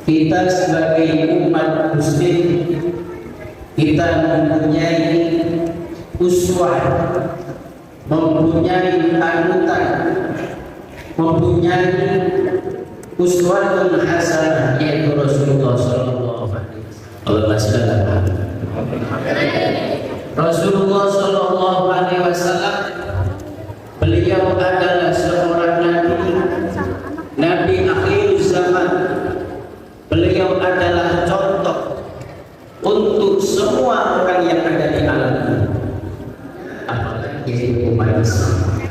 Kita sebagai umat muslim, kita mempunyai uswah, mempunyai panutan, mempunyai uswatun hasanah, yaitu Rasulullah sallallahu alaihi wasallam. Rasulullah sallallahu alaihi wasallam, beliau adalah seorang nabi akhir zaman. Beliau adalah contoh untuk semua orang yang ada di alam ini, apalagi umat Islam.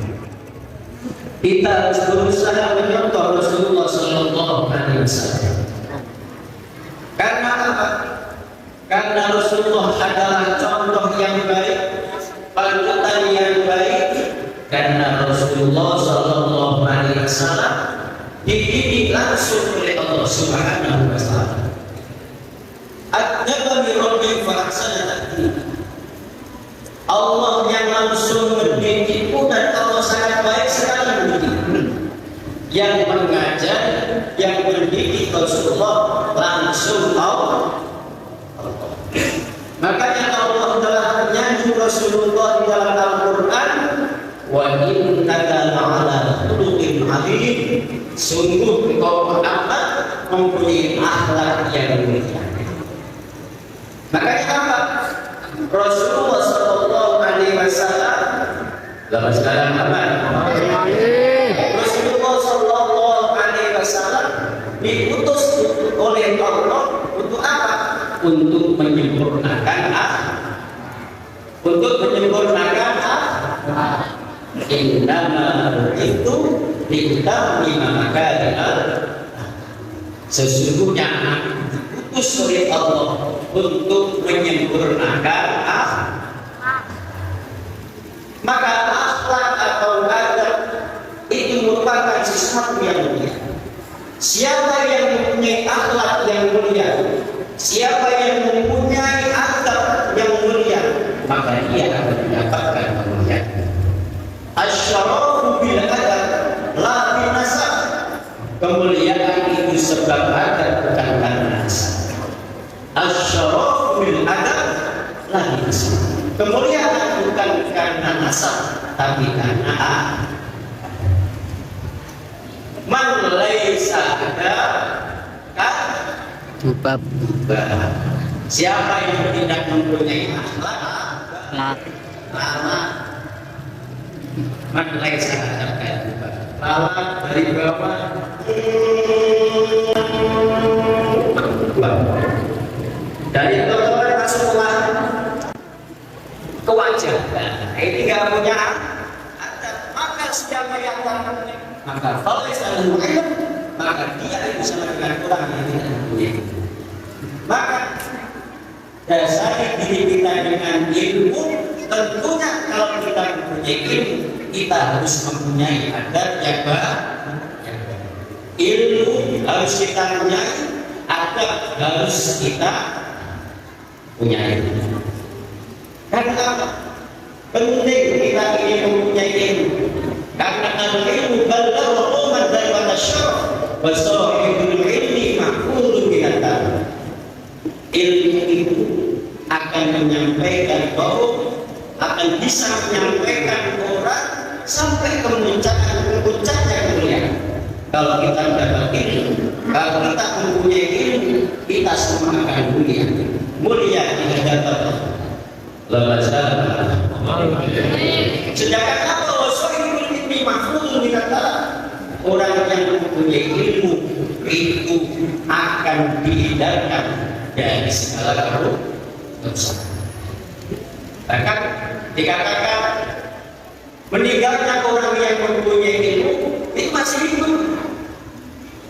Kita harus berusaha menyontoh Rasulullah sallallahu alaihi wasallam. Karena apa? Karena Rasulullah adalah contoh yang baik, panutan yang baik. Karena Rasulullah sallallahu alaihi wasallam dididik langsung oleh Allah Subhanahu wa taala. Adzabani rabbi fa ahsana ta'dib. Allah yang langsung mendidikku dan Allah sangat baik sekali mendidikku. Yang mengajar, yang mendidik Rasulullah langsung Allah. Makanya Allah telah menyanjung Rasulullah di dalam Al-Quran, wa innaka la'ala khuluqin 'adzim. Sungguh engkau Muhammad mempunyai akhlak yang mulia. Makanya apa? Rasulullah sallallahu alaihi wasallam dalam sekarang apa? Rasulullah sallallahu alaihi wasallam diutus oleh Allah untuk apa? Untuk menyempurnakan akhlak. Untuk menyempurnakan akhlak. Innama itu litammima makarimah. Sesungguhnya diutus oleh Allah untuk menyempurnakan akhlak. Maka akhlak atau adab itu merupakan sesuatu yang mulia. Siapa yang mempunyai akhlak yang mulia, siapa yang mempunyai adab yang mulia, maka dia akan mendapatkan kemuliaan. Asyarafu bil adab la bin nasab. Kemuliaan itu sebab adab, bukan karena nasab. Asyarafu bil adab la bin nasab. Kemuliaan bukan karena nasab, tapi karena adab. Man laisa adab kan siapa yang tidak mempunyai akhlak, lama man laisa adab kan lama dari bawah dari bawah masuklah ke wajah. Ini nggak punya adab, maka siapa yang mempunyai, maka kalau ilmu, maka dia bisa melakukan orang yang tidak mempunyai. Maka dasari diri kita dengan ilmu. Tentunya kalau kita mempunyai ilmu, kita harus mempunyai adab yang baik. Ilmu harus kita punyai, adab harus kita punyai. Karena apa? Penting kita ini mempunyai ilmu. Karena al-ilmu balagha qauman daripada syaraf wa sahibul ilmi mahfuzun binatan. Ilmu itu akan menyampaikan bahwa akan bisa menyampaikan orang sampai ke puncaknya kemuliaan. Kalau kita mendapat ilmu, kalau kita mempunyai ilmu, kita semua akan mulia. Mulia tidak dapat lepas dalam. Sedangkan apa? Sahibul ilmi mahfuzun binatan. Orang yang mempunyai ilmu itu akan dihindarkan dari segala dosa. Bahkan dikatakan meninggalnya orang yang mempunyai ilmu itu masih hidup.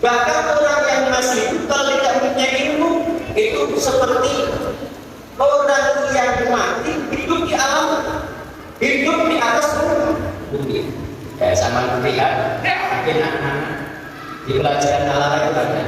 Bahkan orang yang masih hidup kalau tidak mempunyai ilmu itu seperti orang yang mati hidup di alam, hidup di atas bumi. Ya sama melihat anak-anak di pelajaran alam itu ada.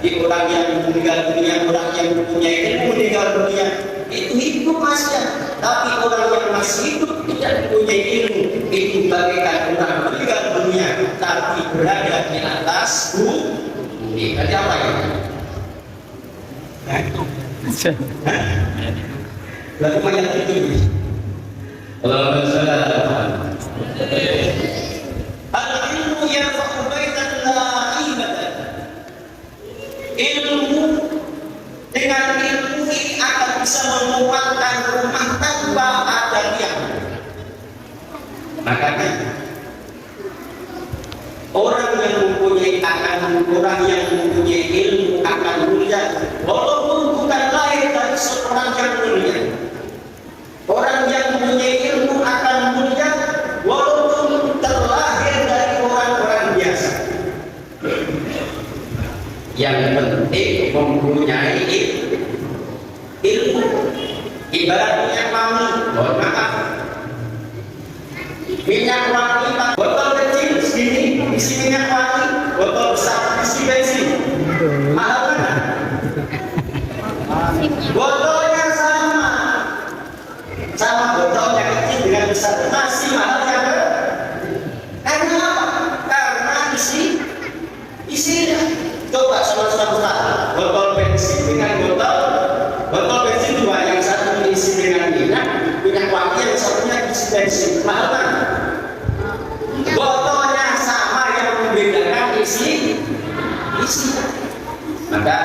Jadi orang yang meninggal dunia, orang yang mempunyai ilmu meninggal dunia itu hidup masih, tapi orang yang masih hidup tidak mempunyai ilmu itu bagaikan orang meninggal dunia tapi berada di atas bumi. Berarti apa ya? Lalu banyak itu. Al-ilmu yarfa'u baitan la'ibatan. Ilmu, dengan ilmu ini akan bisa menguatkan rumah tanpa ada tiang. Makanya orang yang mempunyai orang yang mempunyai ilmu akan mulia, walaupun bukan lahir dari seorang yang mulia. Orang yang mempunyai ilmu akan mulia, walaupun terlahir dari orang-orang biasa. Yang penting mempunyai ilmu. Ibaratnya wangi, mohon maaf, minyak wangi, botol kecil segini isi minyak wangi, botol besar isi bensin, mahal kan? Botolnya sama botolnya kecil dengan besar masih mahal ya kan? Karena apa? Karena isinya. Coba sama-sama botol bensin dengan botol bensin dua, yang satu diisi dengan minyak wangi, yang satunya isi bensin, mahal kan? Botolnya sama, yang membedakan isi. Maka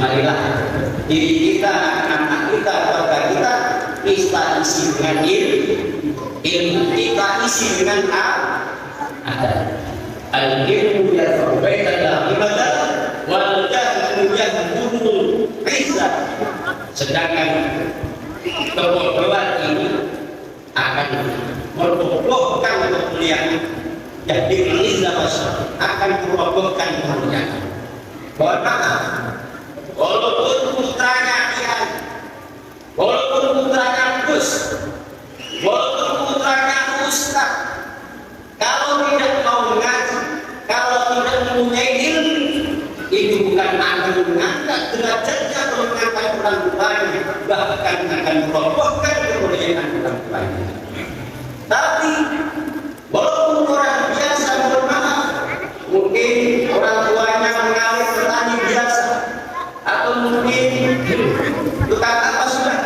marilah diri kita, anak kita, keluarga kita isi dengan ilmu, kita isi dengan ada. Al-ilmu yarfa'u baitan la'ibatan wal jahlu yahdurul izzah. Sedangkan kebodohan ini akan merobohkan kemuliaan. Jadi izzah akan merobohkan kemuliaan. Mohon maaf, walaupun putranya Kiai, walaupun putranya Gus, walaupun putranya Ustaz, kalau tidak mau mengaji, kalau tidak mempunyai ilmu, itu bukan akan mengangkat derajatnya atau mengangkat orang tuanya, bahkan akan merobohkan kemuliaan orang tuanya. Tapi walaupun orang biasa, mohon maaf, mungkin orang tuanya mengawin petani biasa, atau mungkin tukang apa sudah,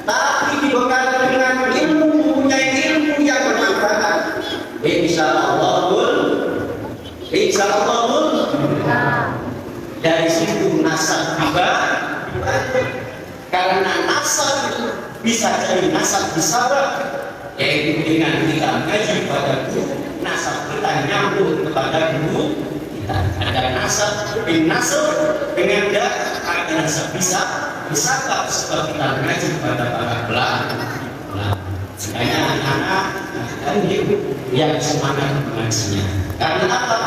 tapi dibekali dengan ilmu, mempunyai ilmu yang bermanfaat. Insyaallah dari situ nasab juga, karena nasab itu bisa jadi nasab disabak, yaitu dengan kita mengaji pada guru, nasab kita nyambung kepada guru kita. Ada nasab bin nasab dengan ada nasab bisa disabak, sebab kita mengaji pada para ulama. Makanya anak-anak yang semangat mengajinya. Karena apa?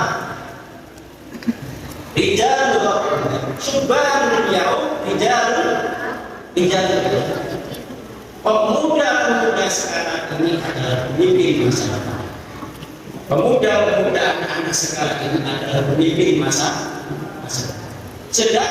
Rijal subhanul yaum, pemuda-pemuda sekarang ini adalah pemimpin masa depan. Pemuda-pemuda anak-anak sekarang ini adalah pemimpin masa depan.